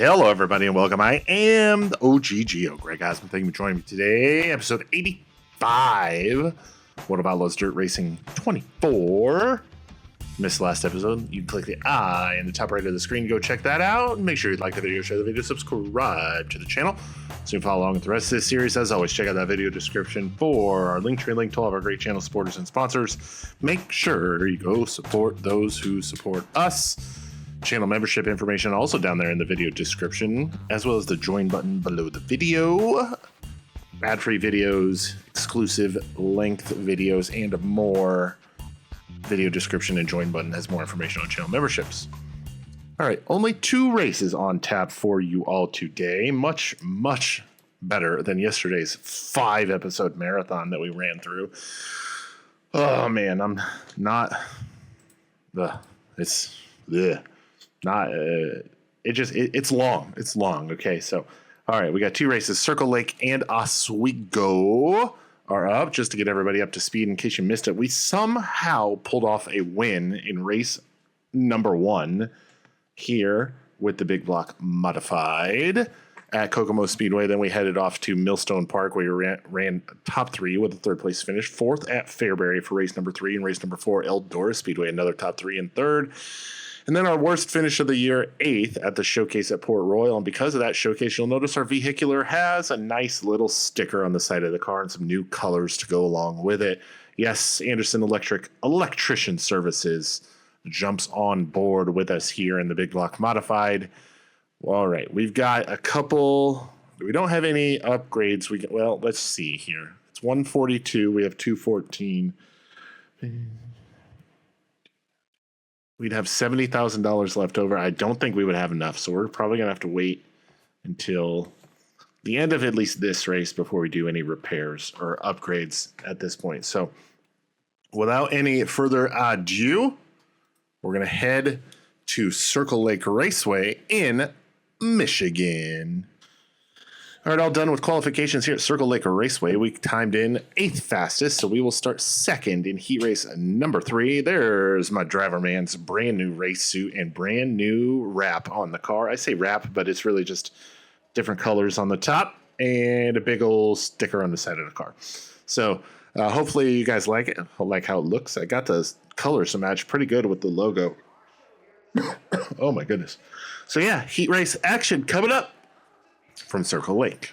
Hello, everybody, and welcome. I am the OG Geo, Greg Osmond. Thank you for joining me today. Episode 85, World of Outlaws Dirt Racing 24. Missed the last episode, you can click the I in the top right of the screen. Go check that out. Make sure you like the video, share the video, subscribe to the channel so you can follow along with the rest of this series. As always, check out that video description for our link tree link to all of our great channel supporters and sponsors. Make sure you go support those who support us. Channel membership information also down there in the video description, as well as the join button below the video. Ad-free videos, exclusive length videos, and more. Video description and join button has more information on channel memberships. All right, only 2 races on tap for you all today. Much better than yesterday's 5-episode marathon that we ran through. Oh man, I'm not. It's long. It's long. Okay, so all right, we got 2 races. Circle Lake and Oswego are up. Just to get everybody up to speed in case you missed it, we somehow pulled off a win in race number 1 here with the big block modified at Kokomo Speedway. Then we headed off to Millstone Park where we ran top 3 with a 3rd place finish. 4th at Fairbury for race number 3, and race number 4 Eldora Speedway, another top 3 and 3rd. And then our worst finish of the year, 8th at the showcase at Port Royal. And because of that showcase, you'll notice our vehicular has a nice little sticker on the side of the car and some new colors to go along with it. Yes, Anderson Electrician Services jumps on board with us here in the Big Block Modified. All right, we've got a couple. We don't have any upgrades. Well, let's see here. It's 142. We have 214. We'd have $70,000 left over. I don't think we would have enough, so we're probably going to have to wait until the end of at least this race before we do any repairs or upgrades at this point. So without any further ado, we're going to head to Circle Lake Raceway in Michigan. All right, all done with qualifications here at Circle Lake Raceway. We timed in 8th fastest, so we will start 2nd in heat race number 3. There's my driver man's brand new race suit and brand new wrap on the car. I say wrap, but it's really just different colors on the top and a big old sticker on the side of the car. So hopefully you guys like it. I like how it looks. I got the colors to match pretty good with the logo. Oh my goodness. So yeah, heat race action coming up from Circle Lake.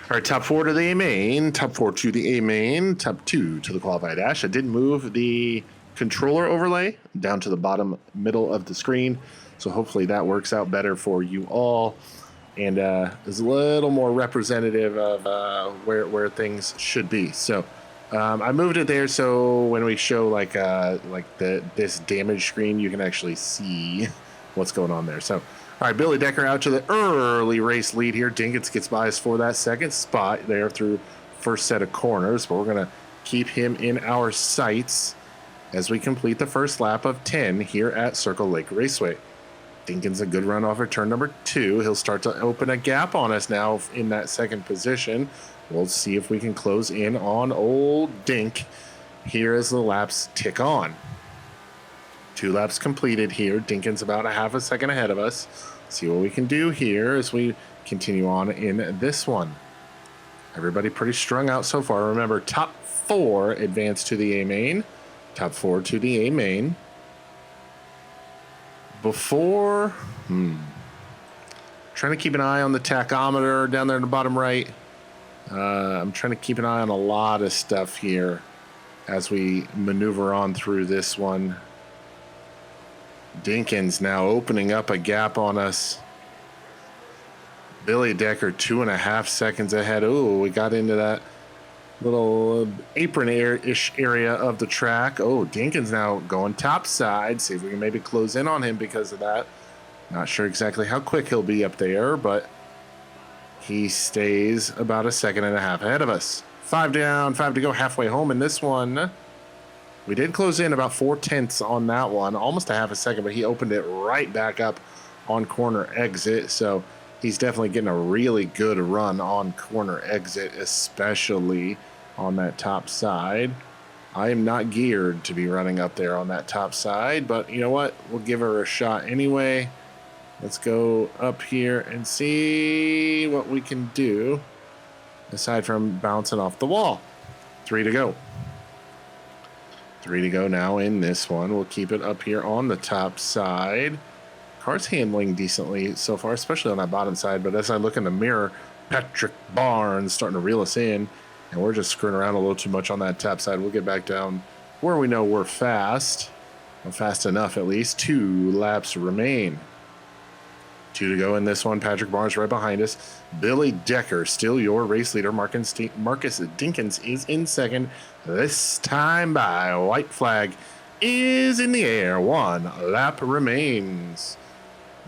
All right, top 4 to the A main, top 4 to the A main, top 2 to the qualified dash. I did move the controller overlay down to the bottom middle of the screen, so hopefully that works out better for you all and is a little more representative of where things should be. So I moved it there so when we show like this damage screen, you can actually see what's going on there. So all right, Billy Decker out to the early race lead here. Dinkins gets by us for that 2nd spot there through first set of corners, but we're going to keep him in our sights as we complete the first lap of 10 here at Circle Lake Raceway. Dinkins a good run off of turn number 2. He'll start to open a gap on us now in that 2nd position. We'll see if we can close in on old Dink here as the laps tick on. 2 laps completed here. Dinkins about a half a second ahead of us. See what we can do here as we continue on in this one. Everybody pretty strung out so far. Remember, top 4 advance to the A main. Top 4 to the A main. Before, trying to keep an eye on the tachometer down there in the bottom right. I'm trying to keep an eye on a lot of stuff here as we maneuver on through this one. Dinkins now opening up a gap on us. Billy Decker 2.5 seconds ahead. Oh, we got into that little apron-ish area of the track. Oh, Dinkins now going top side. See if we can maybe close in on him because of that. Not sure exactly how quick he'll be up there, but he stays about 1.5 seconds ahead of us. 5 down, 5 to go, halfway home in this one. We did close in about 4/10 on that one, almost 0.5 seconds, but he opened it right back up on corner exit. So he's definitely getting a really good run on corner exit, especially on that top side. I am not geared to be running up there on that top side, but you know what? We'll give her a shot anyway. Let's go up here and see what we can do aside from bouncing off the wall. 3 to go. 3 to go now in this one. We'll keep it up here on the top side. Car's handling decently so far, especially on that bottom side. But as I look in the mirror, Patrick Barnes starting to reel us in. And we're just screwing around a little too much on that top side. We'll get back down where we know we're fast. Well, fast enough, at least. 2 laps remain. 2 to go in this one. Patrick Barnes right behind us. Billy Decker, still your race leader. Marcus Dinkins is in second. This time by white flag is in the air. 1 lap remains.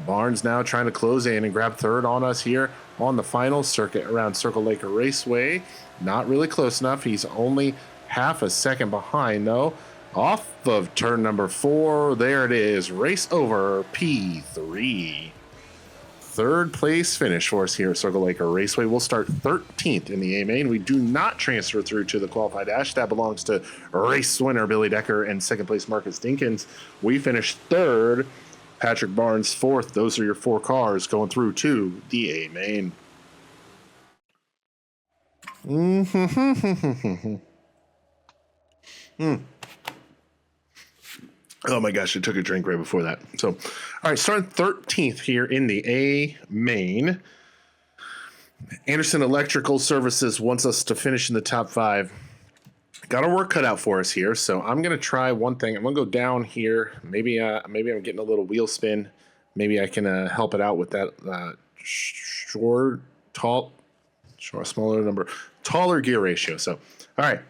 Barnes now trying to close in and grab third on us here on the final circuit around Circle Lake Raceway. Not really close enough. He's only half a second behind, though. Off of turn number 4. There it is. Race over P3. Third place finish for us here at Circle Lake Raceway. We'll start 13th in the A main. We do not transfer through to the qualified dash. That belongs to race winner Billy Decker and second place Marcus Dinkins. We finished third. Patrick Barnes fourth. Those are your 4 cars going through to the A main. Oh my gosh, I took a drink right before that. So, all right, starting 13th here in the A main. Anderson Electrical Services wants us to finish in the top 5. Got our work cut out for us here, so I'm going to try one thing. I'm going to go down here. Maybe I'm getting a little wheel spin. Maybe I can help it out with that taller gear ratio. So, all right,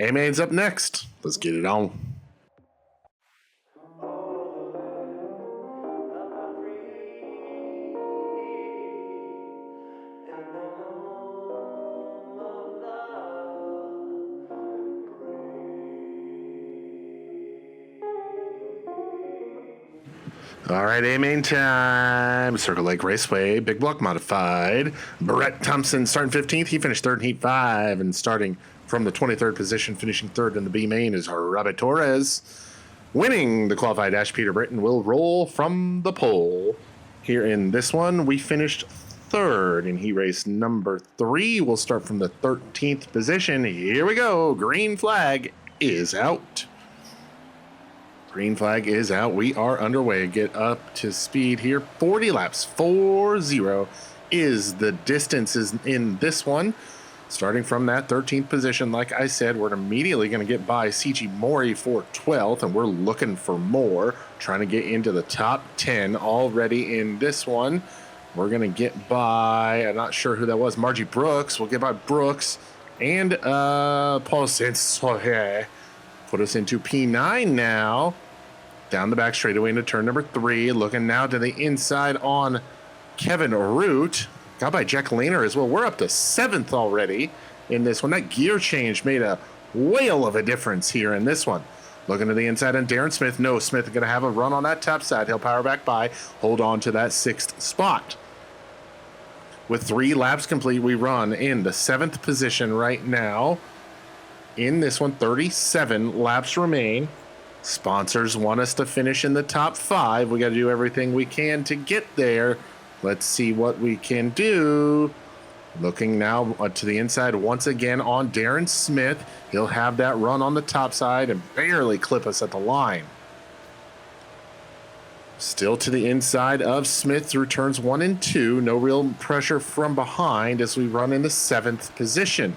A main's up next. Let's get it on. All right, A main time. Circle Lake Raceway, big block modified. Brett Thompson starting 15th. He finished third in Heat 5. And starting from the 23rd position, finishing third in the B main is Robert Torres. Winning the qualified dash, Peter Britton will roll from the pole. Here in this one, we finished third in heat race number 3. We'll start from the 13th position. Here we go. Green flag is out. Green flag is out. We are underway. Get up to speed here. 40 laps. 4-0 is the distances in this one. Starting from that 13th position, like I said, we're immediately going to get by CG Mori for 12th, and we're looking for more. Trying to get into the top 10 already in this one. We're going to get by, I'm not sure who that was, Margie Brooks. We'll get by Brooks and Paul Saint-Soher. Put us into P9 now. Down the back straightaway into turn number 3. Looking now to the inside on Kevin Root. Got by Jack Lehner as well. We're up to 7th already in this one. That gear change made a whale of a difference here in this one. Looking to the inside on Darren Smith. No, Smith going to have a run on that top side. He'll power back by. Hold on to that 6th spot. With 3 laps complete, we run in the 7th position right now. In this one, 37 laps remain. Sponsors want us to finish in the top 5. We got to do everything we can to get there. Let's see what we can do. Looking now to the inside once again on Darren Smith. He'll have that run on the top side and barely clip us at the line. Still to the inside of Smith through turns 1 and 2. No real pressure from behind as we run in the 7th position.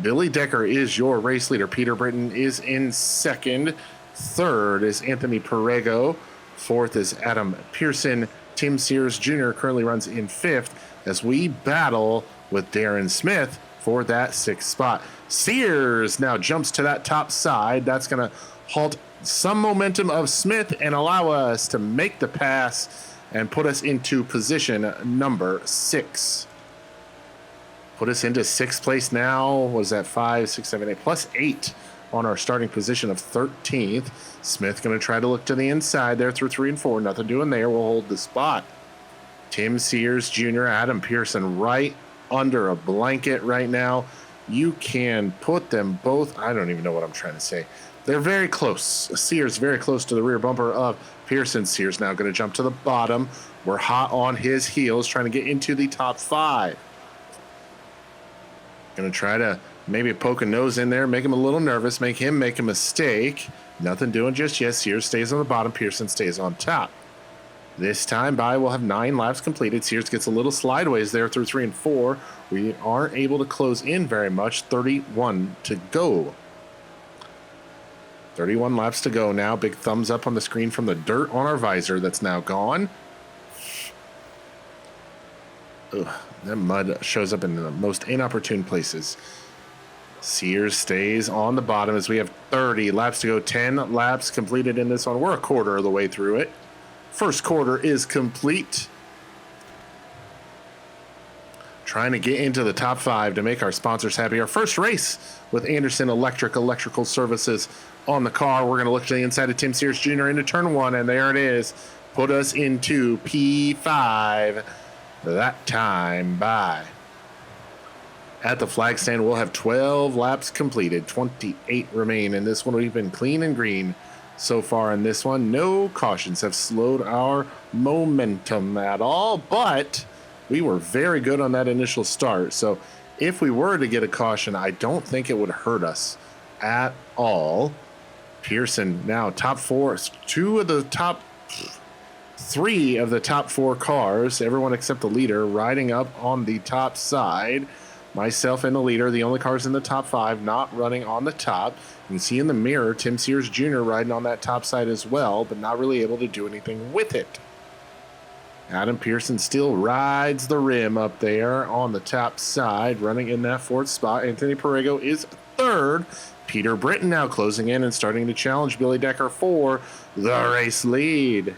Billy Decker is your race leader. Peter Britton is in 2nd. 3rd is Anthony Perego. 4th is Adam Pearson. Tim Sears Jr. currently runs in 5th as we battle with Darren Smith for that 6th spot. Sears now jumps to that top side. That's going to halt some momentum of Smith and allow us to make the pass and put us into position number 6. Put us into 6th place now. Was that 5, 6, 7, 8, plus 8 on our starting position of 13th. Smith going to try to look to the inside there through 3 and 4. Nothing doing there. We'll hold the spot. Tim Sears Jr., Adam Pearson right under a blanket right now. you can put them both. I don't even know what I'm trying to say. They're very close. Sears very close to the rear bumper of Pearson. Sears now going to jump to the bottom. We're hot on his heels, trying to get into the top 5. Going to try to maybe poke a nose in there, make him a little nervous, make him make a mistake. Nothing doing just yet. Sears stays on the bottom. Pearson stays on top. This time by, we'll have 9 laps completed. Sears gets a little slideways there through 3 and 4. We aren't able to close in very much. 31 to go. 31 laps to go now. Big thumbs up on the screen from the dirt on our visor that's now gone. Ugh, that mud shows up in the most inopportune places. Sears stays on the bottom as we have 30 laps to go. 10 laps completed in this one. We're a quarter of the way through it. First quarter is complete. Trying to get into the top 5 to make our sponsors happy. Our first race with Anderson Electrical Services on the car. We're going to look to the inside of Tim Sears Jr. into turn 1, and there it is. Put us into P5 that time by. At the flag stand, we'll have 12 laps completed. 28 remain. In this one, we've been clean and green so far in this one. No cautions have slowed our momentum at all, but we were very good on that initial start. So if we were to get a caution, I don't think it would hurt us at all. Pearson now top 4, 2 of the top 3 of the top 4 cars, everyone except the leader, riding up on the top side. Myself and the leader, the only cars in the top 5 not running on the top. You can see in the mirror Tim Sears Jr. riding on that top side as well, but not really able to do anything with it. Adam Pearson still rides the rim up there on the top side, running in that 4th spot. Anthony Perego is 3rd. Peter Britton now closing in and starting to challenge Billy Decker for the race lead.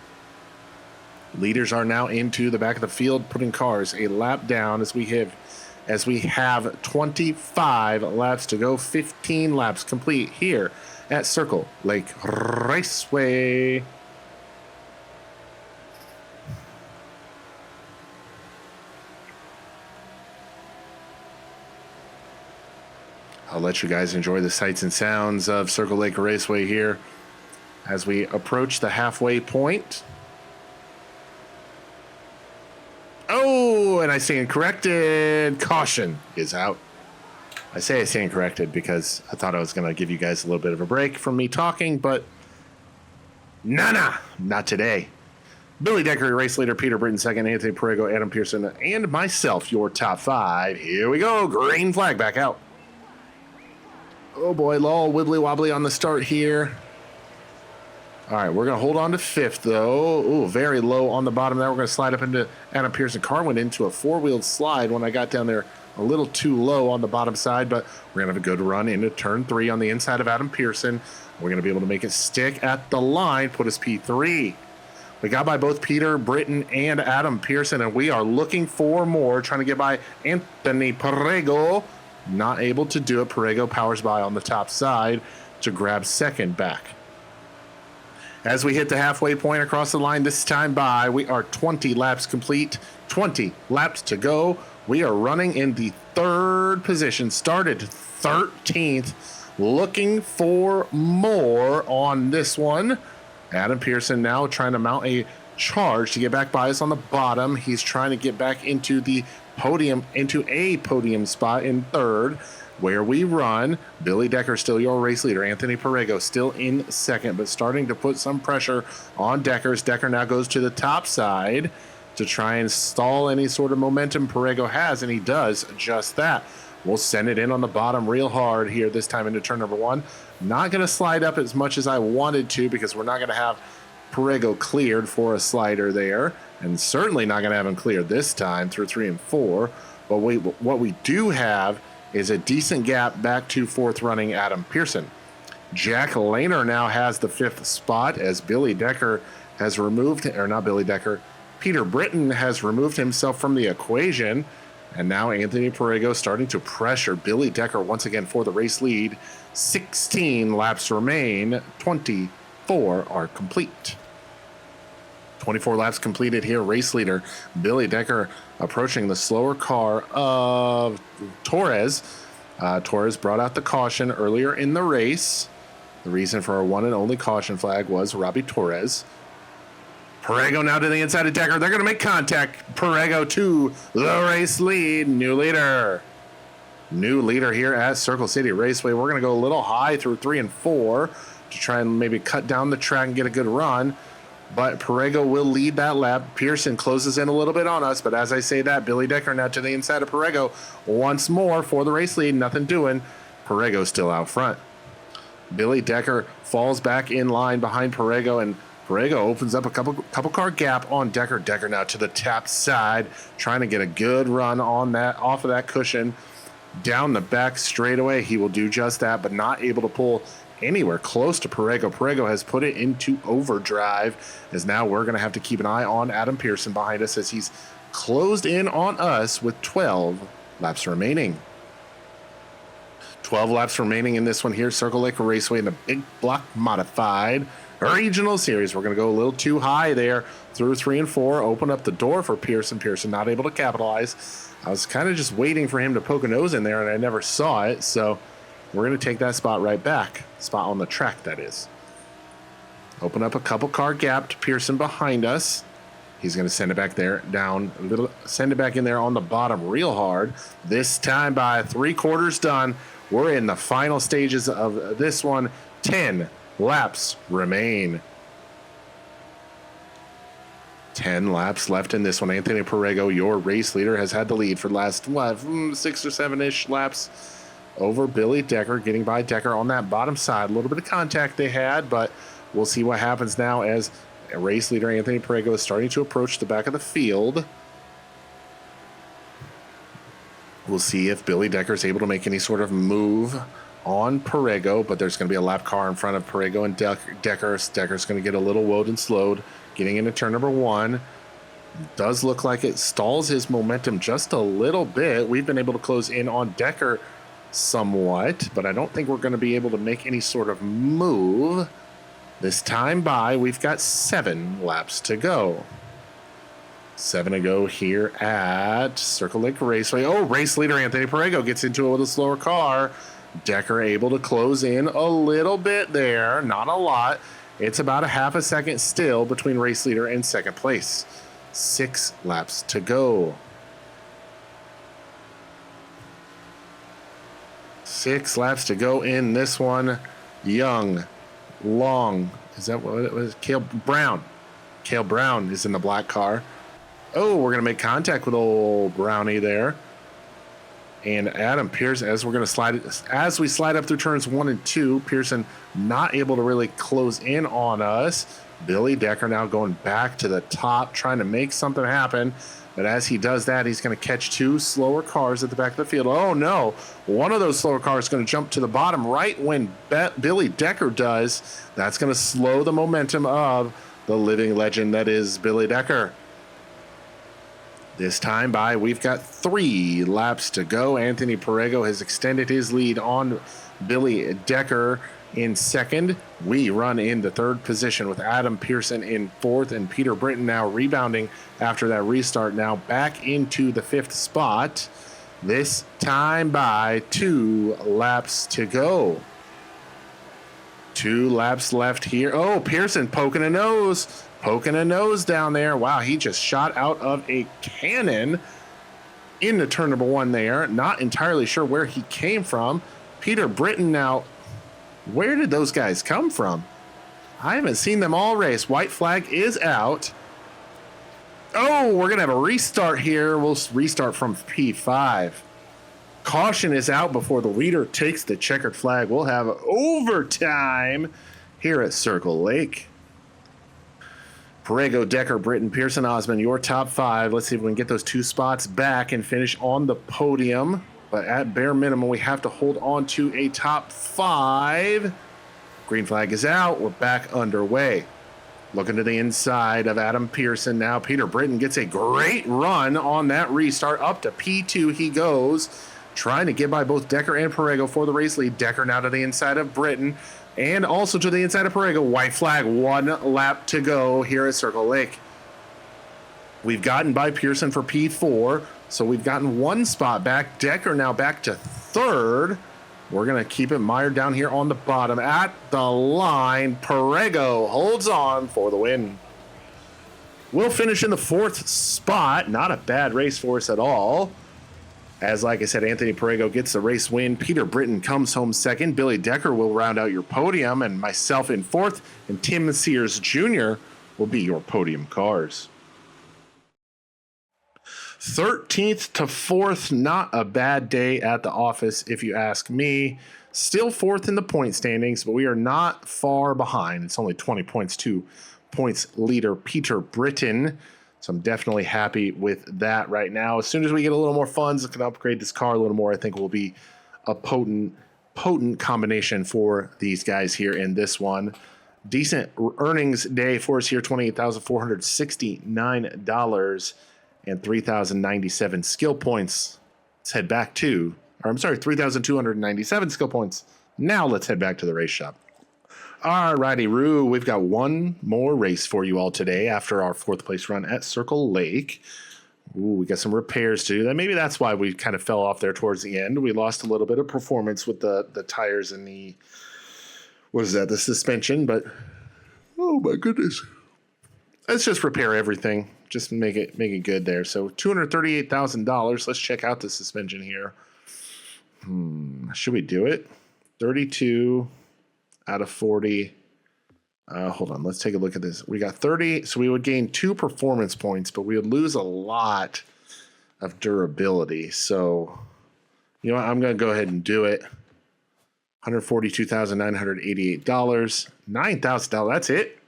Leaders are now into the back of the field, putting cars a lap down as we have 25 laps to go. 15 laps complete here at Circle Lake Raceway. I'll let you guys enjoy the sights and sounds of Circle Lake Raceway here as we approach the halfway point. Oh, and I stand corrected. Caution is out. I say I stand corrected because I thought I was going to give you guys a little bit of a break from me talking, but not today. Billy Decker, race leader, Peter Britton, 2nd, Anthony Perego, Adam Pearson, and myself, your top 5. Here we go. Green flag back out. Oh boy, Lowell wibbly wobbly on the start here. All right, we're going to hold on to 5th, though. Ooh, very low on the bottom there. We're going to slide up into Adam Pearson. Car went into a 4-wheeled slide when I got down there a little too low on the bottom side, but we're going to have a good run into turn 3 on the inside of Adam Pearson. We're going to be able to make it stick at the line, put us P3. We got by both Peter Britton and Adam Pearson, and we are looking for more, trying to get by Anthony Perego. Not able to do it. Perego powers by on the top side to grab 2nd back. As we hit the halfway point across the line this time by, we are 20 laps complete, 20 laps to go. We are running in the 3rd position, started 13th, looking for more on this one. Adam Pearson now trying to mount a charge to get back by us on the bottom. He's trying to get back into the podium, into a podium spot in 3rd. Where we run, Billy Decker still your race leader. Anthony Perego still in 2nd, but starting to put some pressure on Deckers. Decker now goes to the top side to try and stall any sort of momentum Perego has, and he does just that. We'll send it in on the bottom real hard here this time into turn number 1. Not going to slide up as much as I wanted to because we're not going to have Perego cleared for a slider there, and certainly not going to have him cleared this time through 3 and 4. But what we do have is a decent gap back to 4th running Adam Pearson. Jack Lehner now has the 5th spot as Billy Decker has removed, or not Billy Decker, Peter Britton has removed himself from the equation. And now Anthony Perego starting to pressure Billy Decker once again for the race lead. 16 laps remain, 24 are complete. 24 laps completed here. Race leader Billy Decker approaching the slower car of Torres. Torres brought out the caution earlier in the race. The reason for our one and only caution flag was Robbie Torres. Perego now to the inside of Decker. They're going to make contact. Perego to the race lead. New leader. New leader here at Circle City Raceway. We're going to go a little high through 3 and 4 to try and maybe cut down the track and get a good run. But Perego will lead that lap. Pearson closes in a little bit on us. But as I say that, Billy Decker now to the inside of Perego once more for the race lead. Nothing doing. Perego still out front. Billy Decker falls back in line behind Perego, and Perego opens up a couple car gap on Decker. Decker now to the tap side, trying to get a good run on that off of that cushion. Down the back straightaway, he will do just that, but not able to pull anywhere close to Perego. Perego has put it into overdrive, as now we're going to have to keep an eye on Adam Pearson behind us as he's closed in on us with 12 laps remaining. 12 laps remaining in this one here, Circle Lake Raceway in the Big Block Modified Regional Series. We're going to go a little too high there through 3 and 4, open up the door for Pearson. Pearson not able to capitalize. I was kind of just waiting for him to poke a nose in there, and I never saw it, so we're going to take that spot right back. Spot on the track, that is. Open up a couple car gap to Pearson behind us. He's going to send it back there, down a little, send it back in there on the bottom real hard. This time by 3/4 done. We're in the final stages of this one. 10 laps remain. 10 laps left in this one. Anthony Perego, your race leader, has had the lead for the last 6 or 7-ish laps over Billy Decker, getting by Decker on that bottom side. A little bit of contact they had, but we'll see what happens now as race leader Anthony Perego is starting to approach the back of the field. We'll see if Billy Decker is able to make any sort of move on Perego, but there's going to be a lap car in front of Perego and Decker. Decker's going to get a little woed and slowed, getting into turn number 1. Does look like it stalls his momentum just a little bit. We've been able to close in on Decker somewhat, but I don't think we're going to be able to make any sort of move. This time by, we've got 7 laps to go. 7 to go here at Circle Lake Raceway. Oh, race leader Anthony Perego gets into it with a slower car. Decker able to close in a little bit there, not a lot. It's about a half a second still between race leader and second place. 6 laps to go. 6 laps to go in this one. Young, Long, is that what it was? Cale Brown is in the black car. Oh, we're going to make contact with old Brownie there. And Adam Pearson, as we slide up through turns 1 and 2, Pearson not able to really close in on us. Billy Decker now going back to the top, trying to make something happen. But as he does that, he's going to catch 2 slower cars at the back of the field. Oh, no. One of those slower cars is going to jump to the bottom right when Billy Decker does. That's going to slow the momentum of the living legend that is Billy Decker. This time by, we've got 3 laps to go. Anthony Perego has extended his lead on Billy Decker in second. We run in the 3rd position with Adam Pearson in 4th, and Peter Britton now rebounding after that restart, now back into the 5th spot. This time by 2 laps to go. 2 laps left here. Oh, Pearson poking a nose down there. Wow, he just shot out of a cannon into turn number 1 there. Not entirely sure where he came from. Peter Britton now, where did those guys come from? I haven't seen them all race. White flag is out. Oh, we're going to have a restart here. We'll restart from P5. Caution is out before the leader takes the checkered flag. We'll have overtime here at Circle Lake. Perego, Decker, Britton, Pearson, Osmond, your top 5. Let's see if we can get those 2 spots back and finish on the podium. But at bare minimum, we have to hold on to a top 5. Green flag is out. We're back underway. Looking to the inside of Adam Pearson now. Peter Britton gets a great run on that restart. Up to P2 he goes. Trying to get by both Decker and Perego for the race lead. Decker now to the inside of Britton. And also to the inside of Perego. White flag, 1 lap to go here at Circle Lake. We've gotten by Pearson for P4. So we've gotten one spot back. Decker now back to third. We're going to keep it mired down here on the bottom at the line. Perego holds on for the win. We'll finish in the fourth spot. Not a bad race for us at all. As, like I said, Anthony Perego gets the race win. Peter Britton comes home second. Billy Decker will round out your podium, and myself in fourth. And Tim Sears Jr. will be your podium cars. 13th to 4th, not a bad day at the office, if you ask me. Still 4th in the point standings, but we are not far behind. It's only 20 points to points leader Peter Britton. So I'm definitely happy with that right now. As soon as we get a little more funds and can upgrade this car a little more, I think will be a potent combination for these guys here in this one. Decent earnings day for us here, $28,469 and 3,097 skill points. Let's head back to, or I'm sorry, 3,297 skill points. Now let's head back to the race shop. All righty, Roo, we've got one more race for you all today after our 4th place run at Circle Lake. Ooh, we got some repairs to do. Maybe that's why we kind of fell off there towards the end. We lost a little bit of performance with the tires and the, what is that, the suspension, but oh my goodness. Let's just repair everything. Just make it good there. So $238,000. Let's check out the suspension here. Should we do it? 32 out of 40. Hold on. Let's take a look at this. We got 30. So we would gain 2 performance points, but we would lose a lot of durability. So, you know what? I'm going to go ahead and do it. $142,988. $9,000. That's it.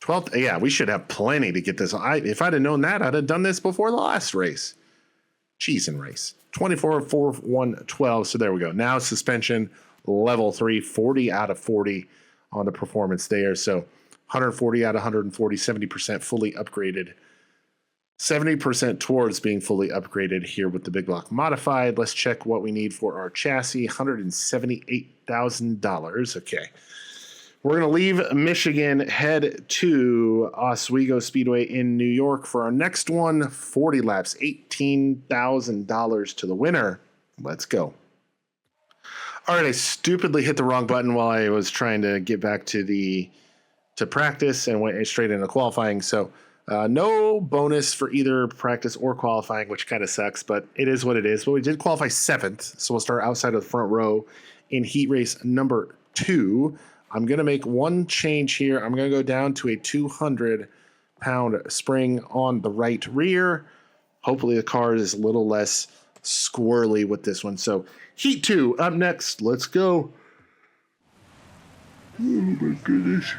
12th. Yeah, we should have plenty to get this. If I'd have known that, I'd have done this before the last race. Cheese and race. 24, 4, 1, 12. So there we go. Now suspension level 3, 40 out of 40 on the performance there. So 140 out of 140, 70% fully upgraded. 70% towards being fully upgraded here with the big block modified. Let's check what we need for our chassis. $178,000. Okay. We're going to leave Michigan, head to Oswego Speedway in New York for our next one. 40 laps, $18,000 to the winner. Let's go. All right, I stupidly hit the wrong button while I was trying to get back to practice and went straight into qualifying. So no bonus for either practice or qualifying, which kind of sucks, but it is what it is. But we did qualify 7th, so we'll start outside of the front row in heat race number 2. I'm going to make one change here. I'm going to go down to a 200-pound spring on the right rear. Hopefully the car is a little less squirrely with this one. So heat 2 up next. Let's go. Oh my goodness.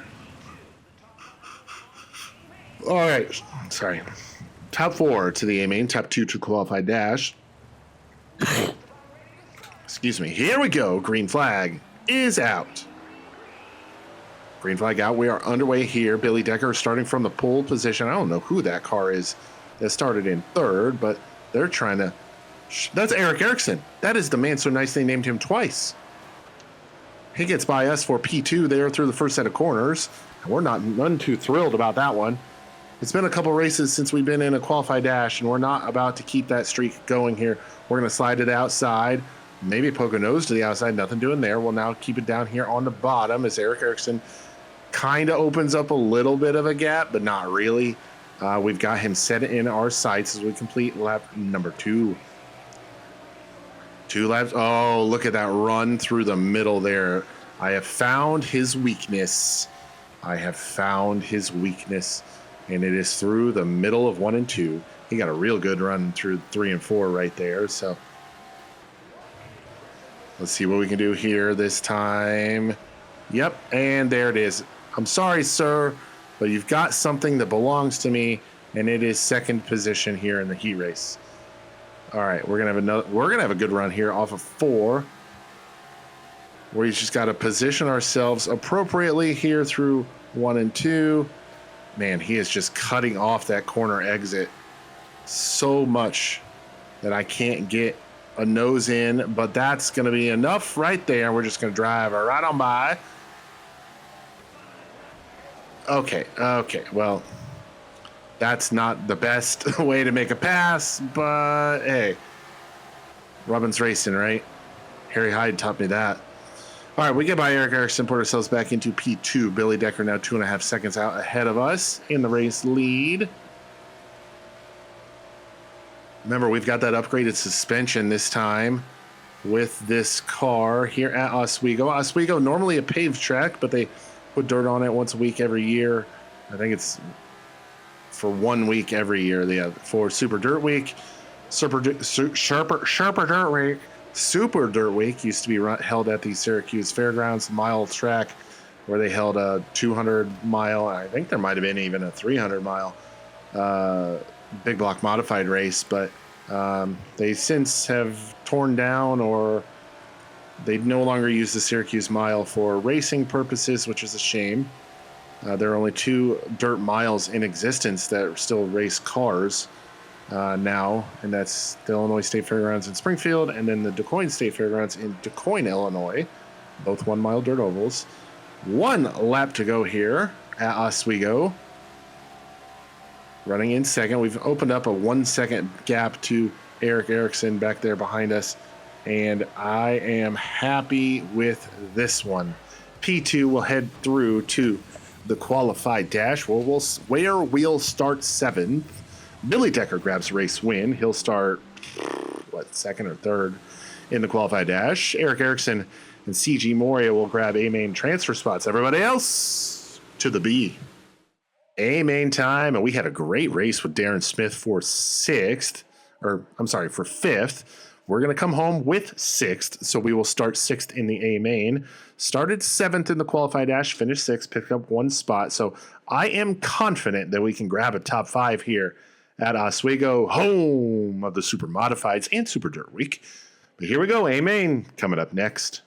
All right. Sorry. Top 4 to the A main. Top 2 to qualified dash. Excuse me. Here we go. Green flag is out. Green flag out. We are underway here. Billy Decker starting from the pole position. I don't know who that car is that started in 3rd, but they're trying to... That's Eric Erickson. That is the man so nice they named him twice. He gets by us for P2 there through the first set of corners. And we're none too thrilled about that one. It's been a couple races since we've been in a qualified dash, and we're not about to keep that streak going here. We're going to slide it outside. Maybe poke a nose to the outside. Nothing doing there. We'll now keep it down here on the bottom as Eric Erickson kind of opens up a little bit of a gap, but not really. We've got him set in our sights as we complete lap number 2. 2 laps. Oh, look at that run through the middle there. I have found his weakness. And it is through the middle of 1 and 2. He got a real good run through 3 and 4 right there. So let's see what we can do here this time. Yep, and there it is. I'm sorry, sir, but you've got something that belongs to me, and it is 2nd position here in the heat race. All right, we're gonna have a good run here off of 4. We just got to position ourselves appropriately here through 1 and 2. Man, he is just cutting off that corner exit so much that I can't get a nose in, but that's going to be enough right there. We're just going to drive right on by. Okay. Well, That's not the best way to make a pass, but hey, Robin's racing, right? Harry Hyde taught me that. All right, we get by Eric Erickson, put ourselves back into P2. Billy Decker now 2.5 seconds out ahead of us in the race lead. Remember, we've got that upgraded suspension this time with this car here at Oswego. Oswego, normally a paved track, but they put dirt on it once a week every year. I think it's for 1 week every year. They have for Super Dirt Week. Super Dirt Week. Super Dirt Week used to be held at the Syracuse Fairgrounds mile track, where they held a 200-mile, I think there might have been even a 300-mile big block modified race, but they since have torn down, or they no longer use the Syracuse mile for racing purposes, which is a shame. There are only 2 dirt miles in existence that still race cars now, and that's the Illinois State Fairgrounds in Springfield and then the DuQuoin State Fairgrounds in DuQuoin, Illinois, both 1-mile dirt ovals. 1 lap to go here at Oswego. Running in second. We've opened up a 1-second gap to Eric Erickson back there behind us, and I am happy with this one. P2 will head through to the qualified dash, where we'll start 7th. Billy Decker grabs race win. He'll start, second or third in the qualified dash. Eric Erickson and CG Moria will grab A-main transfer spots. Everybody else to the B. A-main time, and we had a great race with Darren Smith for 5th. We're going to come home with 6th, so we will start 6th in the A-main. Started 7th in the qualified dash, finished 6th, picked up 1 spot. So I am confident that we can grab a top 5 here at Oswego, home of the Super Modifieds and Super Dirt Week. But here we go, A-main coming up next.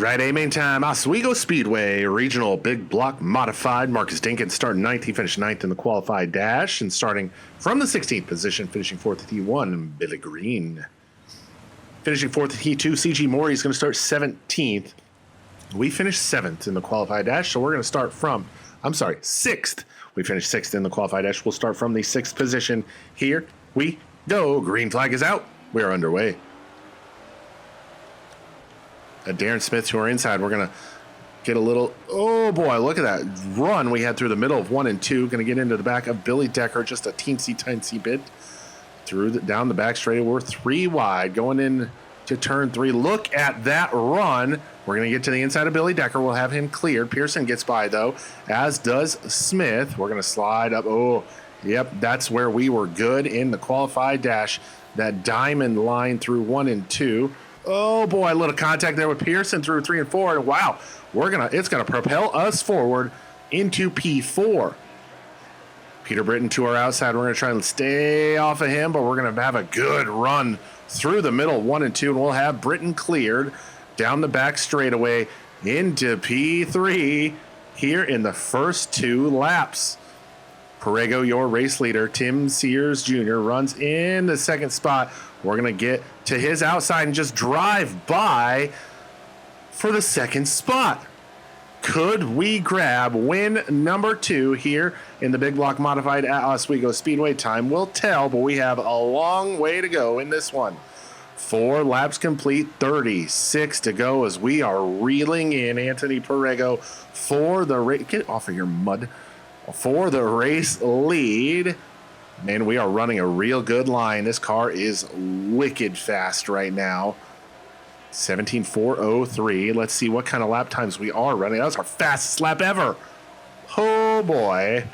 Right, A-main time, Oswego Speedway, regional big block modified. Marcus Dinkins starting 9th. He finished 9th in the qualified dash, and starting from the 16th position, finishing 4th at T1, Billy Green. Finishing 4th at T2, CG Mori is going to start 17th. We finished 7th in the qualified dash, so we're going to start from, 6th. We finished 6th in the qualified dash. We'll start from the 6th position. Here we go. Green flag is out. We are underway. Darren Smith to our inside. We're going to get a little, oh boy, look at that run we had through the middle of 1 and 2. Going to get into the back of Billy Decker, just a teensy bit. Down the back straight. We're 3 wide going in to turn 3. Look at that run. We're going to get to the inside of Billy Decker. We'll have him cleared. Pearson gets by though, as does Smith. We're going to slide up. Oh, yep, that's where we were good in the qualified dash. That diamond line through 1 and 2. Oh boy, a little contact there with Pearson through 3 and 4. And wow, it's gonna propel us forward into P4. Peter Britton to our outside. We're gonna try and stay off of him, but we're gonna have a good run through the middle, 1 and 2, and we'll have Britton cleared down the back straightaway into P3 here in the first 2 laps. Perego, your race leader, Tim Sears Jr., runs in the 2nd spot. We're going to get to his outside and just drive by for the 2nd spot. Could we grab win number 2 here in the big block modified at Oswego Speedway? Time will tell, but we have a long way to go in this one. 4 laps complete, 36 to go as we are reeling in Anthony Perego for the race. Get off of your mud. For the race lead. Man, we are running a real good line. This car is wicked fast right now. 17.403. Let's see what kind of lap times we are running. That was our fastest lap ever. Oh boy.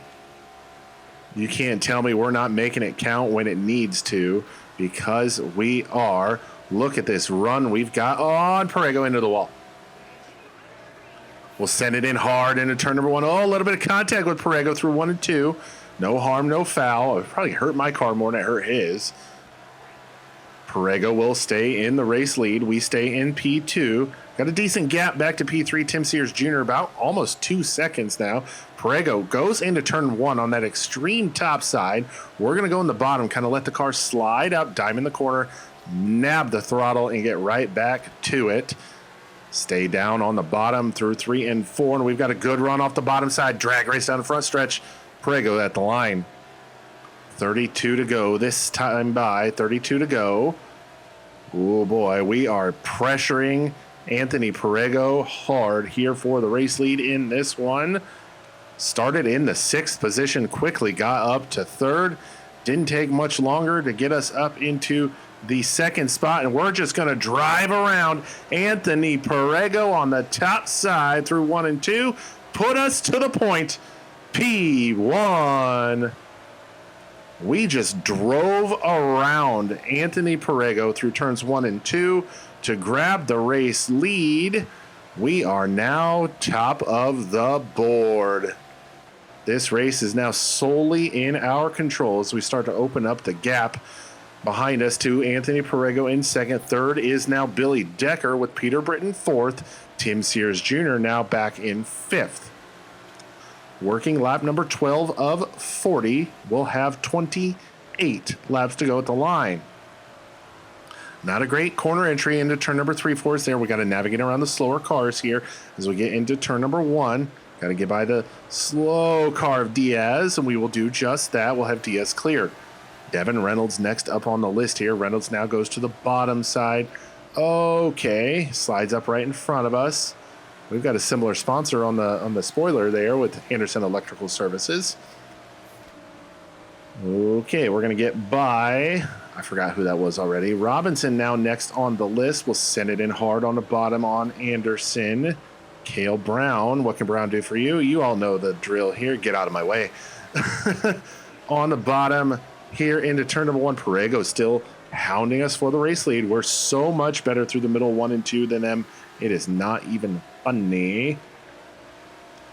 You can't tell me we're not making it count when it needs to, because we are. Look at this run we've got on Perego into the wall. We'll send it in hard into turn number 1. Oh, a little bit of contact with Perego through 1 and 2. No harm, no foul. It probably hurt my car more than it hurt his. Perego will stay in the race lead. We stay in P2. Got a decent gap back to P3. Tim Sears Jr. about almost 2 seconds now. Perego goes into turn 1 on that extreme top side. We're going to go in the bottom, kind of let the car slide out, dime in the corner, nab the throttle, and get right back to it. Stay down on the bottom through 3 and 4, and we've got a good run off the bottom side. Drag race down the front stretch. Perego at the line. 32 to go this time by. 32 to go. Oh boy, we are pressuring Anthony Perego hard here for the race lead in this one. Started in the 6th position, quickly got up to 3rd. Didn't take much longer to get us up into the 2nd spot, and we're just going to drive around Anthony Perego on the top side through 1 and 2. Put us to the point. P1. We just drove around Anthony Perego through turns 1 and 2 to grab the race lead. We are now top of the board. This race is now solely in our control as we start to open up the gap behind us to Anthony Perego in 2nd. 3rd is now Billy Decker with Peter Britton 4th. Tim Sears Jr. now back in 5th. Working lap number 12 of 40. We'll have 28 laps to go at the line. Not a great corner entry into turn number 3 for us there. We got to navigate around the slower cars here as we get into turn number 1. Got to get by the slow car of Diaz, and we will do just that. We'll have Diaz clear. Devin Reynolds next up on the list here. Reynolds now goes to the bottom side. Okay, slides up right in front of us. We've got a similar sponsor on the spoiler there with Anderson Electrical Services. Okay, we're going to get by. I forgot who that was already. Robinson now next on the list. We'll send it in hard on the bottom on Anderson. Cale Brown. What can Brown do for you? You all know the drill here. Get out of my way. On the bottom here into turn number 1, Perego still hounding us for the race lead. We're so much better through the middle 1 and 2 than them. It is not even funny.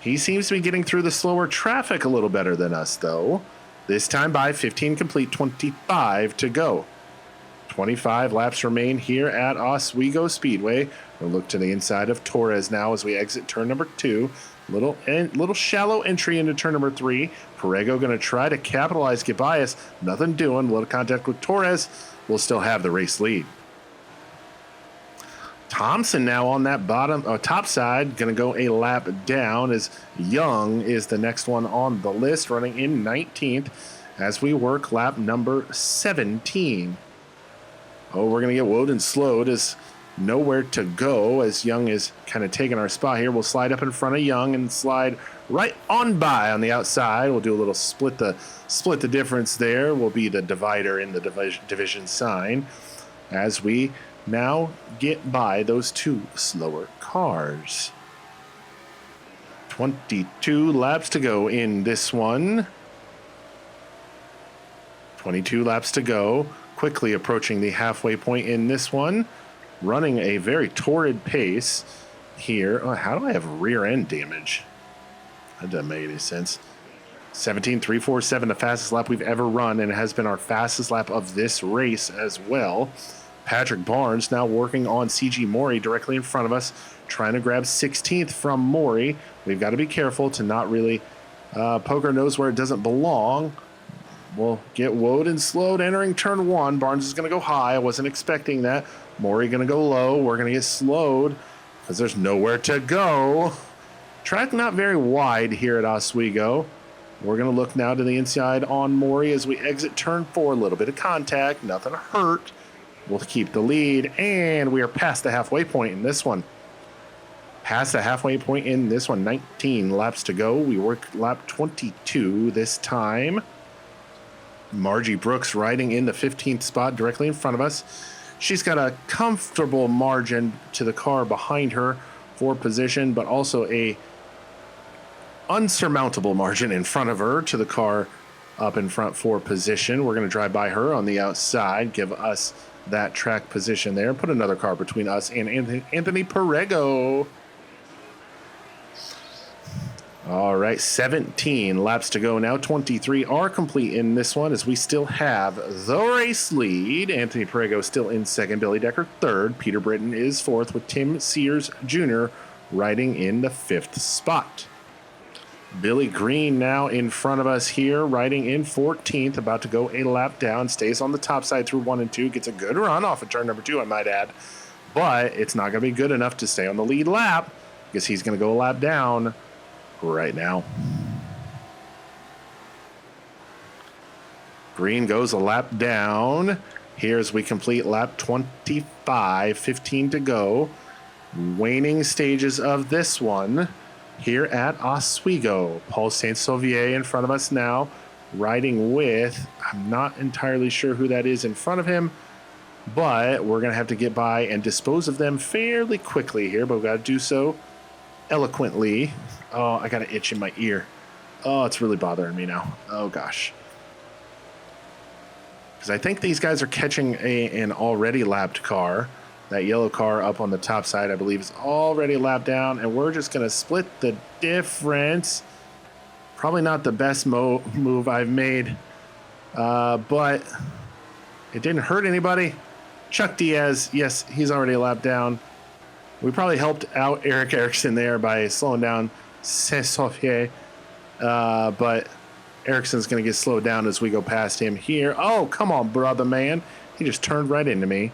He seems to be getting through the slower traffic a little better than us, though. This time by 15 complete, 25 to go. 25 laps remain here at Oswego Speedway. We'll look to the inside of Torres now as we exit turn number 2. Little shallow entry into turn number 3. Perego going to try to capitalize, get by us. Nothing doing. Little contact with Torres. We'll still have the race lead. Thompson now on that top side, going to go a lap down as Young is the next one on the list, running in 19th as we work lap number 17. Oh, we're going to get woed and slowed as nowhere to go as Young is kind of taking our spot here. We'll slide up in front of Young and slide right on by on the outside. We'll do a little split the difference there. Will be the divider in the division sign as we now get by those 2 slower cars. 22 laps to go in this one. 22 laps to go. Quickly approaching the halfway point in this one. Running a very torrid pace here. Oh, how do I have rear end damage? That doesn't make any sense. 17.347, the fastest lap we've ever run, and it has been our fastest lap of this race as well. Patrick Barnes now working on CG Maury directly in front of us, trying to grab 16th from Maury. We've got to be careful to not really poke our nose where it doesn't belong. We'll get woed and slowed entering turn 1. Barnes is going to go high. I wasn't expecting that. Maury going to go low. We're going to get slowed because there's nowhere to go. Track not very wide here at Oswego. We're going to look now to the inside on Maury as we exit turn 4. A little bit of contact. Nothing hurt. We'll keep the lead, and we are past the halfway point in this one. Past the halfway point in this one. 19 laps to go. We work lap 22 this time. Margie Brooks riding in the 15th spot directly in front of us. She's got a comfortable margin to the car behind her for position, but also a unsurmountable margin in front of her to the car up in front for position. We're going to drive by her on the outside, give us that track position there, put another car between us and Anthony Perego. All right, 17 laps to go now. 23 are complete in this one as we still have the race lead. Anthony Perego still in second, Billy Decker third. Peter Britton is fourth with Tim Sears Jr. riding in the fifth spot. Billy Green now in front of us here, riding in 14th, about to go a lap down, stays on the top side through 1 and 2, gets a good run off of turn number 2, I might add, but it's not going to be good enough to stay on the lead lap because he's going to go a lap down right now. Green goes a lap down. Here as we complete lap 25, 15 to go. Waning stages of this one here at Oswego. Paul Saint-Sauvier in front of us now, riding with, I'm not entirely sure who that is in front of him, but we're going to have to get by and dispose of them fairly quickly here, but we've got to do so eloquently. Oh, I got an itch in my ear. Oh, it's really bothering me now. Oh, gosh. Because I think these guys are catching an already lapped car. That yellow car up on the top side, I believe, is already lapped down, and we're just going to split the difference. Probably not the best move I've made, but it didn't hurt anybody. Chuck Diaz, yes, he's already lapped down. We probably helped out Eric Erickson there by slowing down Saint-Sauvier, but Erickson's going to get slowed down as we go past him here. Oh, come on, brother, man. He just turned right into me.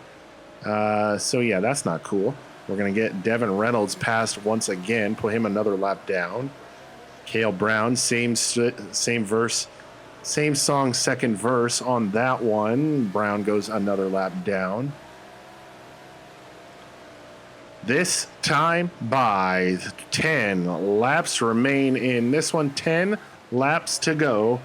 So, yeah, that's not cool. We're going to get Devin Reynolds passed once again, put him another lap down. Cale Brown, same verse, same song, second verse on that one. Brown goes another lap down. This time by 10 laps remain in this one. 10 laps to go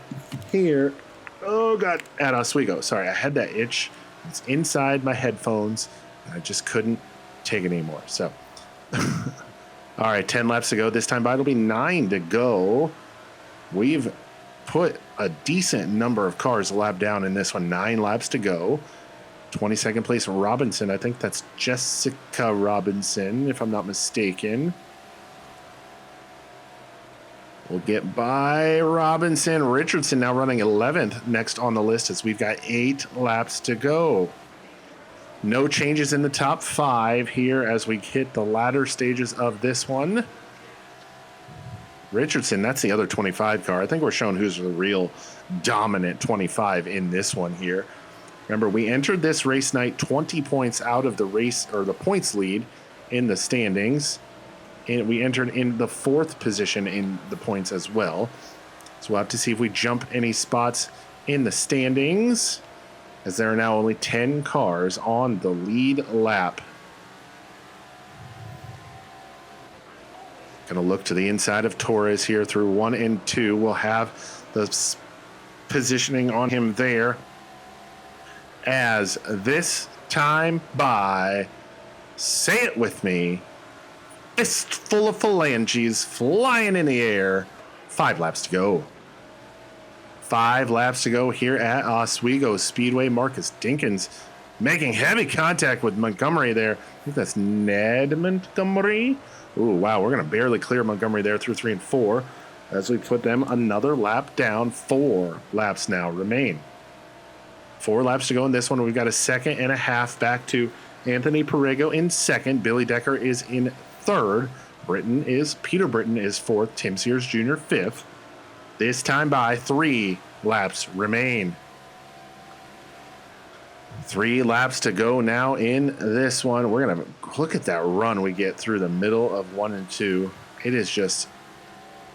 here. Oh, God, at Oswego. Sorry, I had that itch. It's inside my headphones, and I just couldn't take it anymore. So, all right, 10 laps to go. This time by, it'll be 9 to go. We've put a decent number of cars a lap down in this one. 9 laps to go. 22nd place Robinson. I think that's Jessica Robinson, if I'm not mistaken. We'll get by Robinson. Richardson now running 11th next on the list as we've got 8 laps to go. No changes in the top 5 here as we hit the latter stages of this one. Richardson, that's the other 25 car. I think we're showing who's the real dominant 25 in this one here. Remember, we entered this race night 20 points out of the race or the points lead in the standings. And we entered in the 4th position in the points as well. So we'll have to see if we jump any spots in the standings, as there are now only 10 cars on the lead lap. Going to look to the inside of Torres here through 1 and 2. We'll have the positioning on him there. As this time by, say it with me, fistful of phalanges flying in the air. 5 laps to go. 5 laps to go here at Oswego Speedway. Marcus Dinkins making heavy contact with Montgomery there. I think that's Ned Montgomery. Ooh, wow, we're going to barely clear Montgomery there through 3 and 4 as we put them another lap down. 4 laps now remain. 4 laps to go in this one. We've got a second and a half back to Anthony Perego in second. Billy Decker is in third. Peter Britton is fourth. Tim Sears Jr. fifth. This time by 3 laps remain. 3 laps to go now in this one. We're going to look at that run we get through the middle of 1 and 2. It is just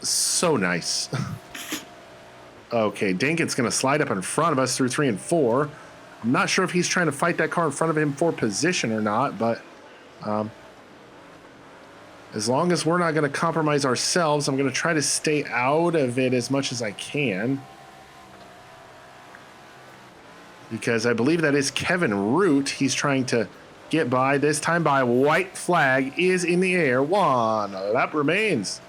so nice. Okay, Dinkin's going to slide up in front of us through 3 and 4. I'm not sure if he's trying to fight that car in front of him for position or not, but as long as we're not going to compromise ourselves, I'm going to try to stay out of it as much as I can. Because I believe that is Kevin Root. He's trying to get by. This time by, white flag is in the air. 1 lap remains.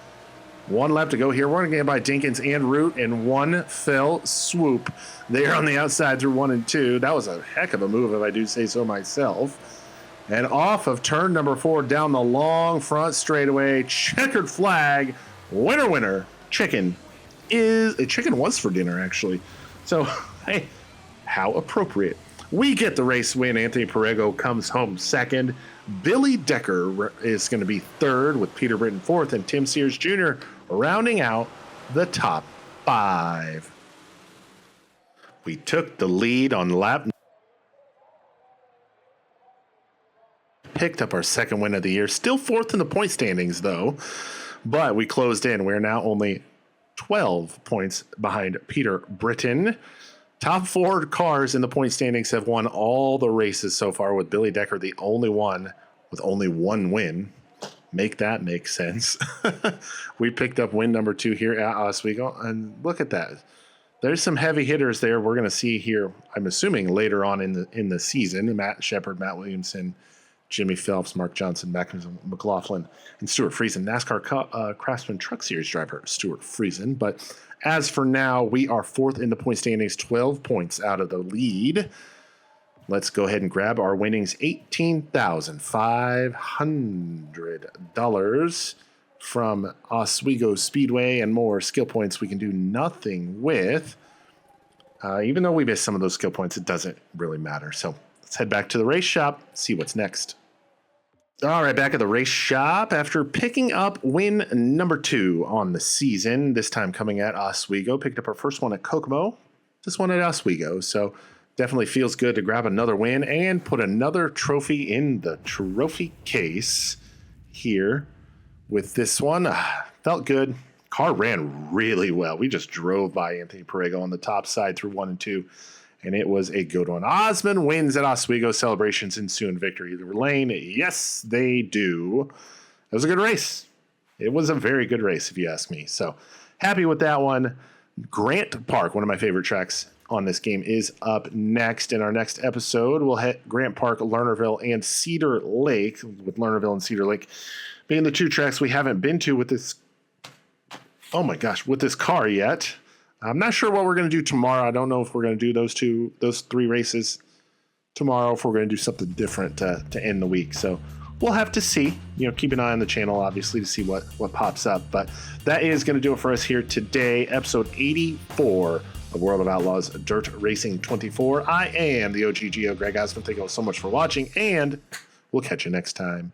1 lap to go here. We're going to get by Dinkins and Root in one fell swoop. They're on the outside through 1 and 2. That was a heck of a move, if I do say so myself. And off of turn number 4 down the long front straightaway. Checkered flag winner, winner, chicken was for dinner, actually. So, hey, how appropriate. We get the race win. Anthony Perego comes home second. Billy Decker is going to be third, with Peter Britton fourth, and Tim Sears Jr. rounding out the top 5. We took the lead on lap. Picked up our second win of the year. Still fourth in the point standings, though. But we closed in. We're now only 12 points behind Peter Britton. Top 4 cars in the point standings have won all the races so far, with Billy Decker the only one with only 1 win. Make that make sense. We picked up win number 2 here at Oswego, and look at that. There's some heavy hitters there we're going to see here, I'm assuming, later on in the season. Matt Shepard, Matt Williamson, Jimmy Phelps, Mark Johnson, Mac McLaughlin, and Stuart Friesen. NASCAR Craftsman Truck Series driver Stuart Friesen. But as for now, we are 4th in the point standings, 12 points out of the lead. Let's go ahead and grab our winnings. $18,500 from Oswego Speedway and more skill points we can do nothing with. Even though we missed some of those skill points, it doesn't really matter. So let's head back to the race shop, see what's next. All right, back at the race shop after picking up win number 2 on the season, this time coming at Oswego. Picked up our first one at Kokomo, this one at Oswego. So definitely feels good to grab another win and put another trophy in the trophy case here with this one. Felt good. Car ran really well. We just drove by Anthony Perego on the top side through 1 and 2. And it was a good one. Osmond wins at Oswego. Celebrations ensue in victory lane. Yes, they do. It was a good race. It was a very good race, if you ask me. So happy with that one. Grant Park, one of my favorite tracks on this game, is up next. In our next episode, we'll hit Grant Park, Lernerville, and Cedar Lake, with Lernerville and Cedar Lake being the 2 tracks we haven't been to with this, with this car yet. I'm not sure what we're going to do tomorrow. I don't know if we're going to do those 3 races tomorrow, if we're going to do something different to end the week. So we'll have to see. Keep an eye on the channel, obviously, to see what pops up. But that is going to do it for us here today. Episode 84 of World of Outlaws Dirt Racing 24. I am the OGGO, Greg Osmond. Thank you all so much for watching, and we'll catch you next time.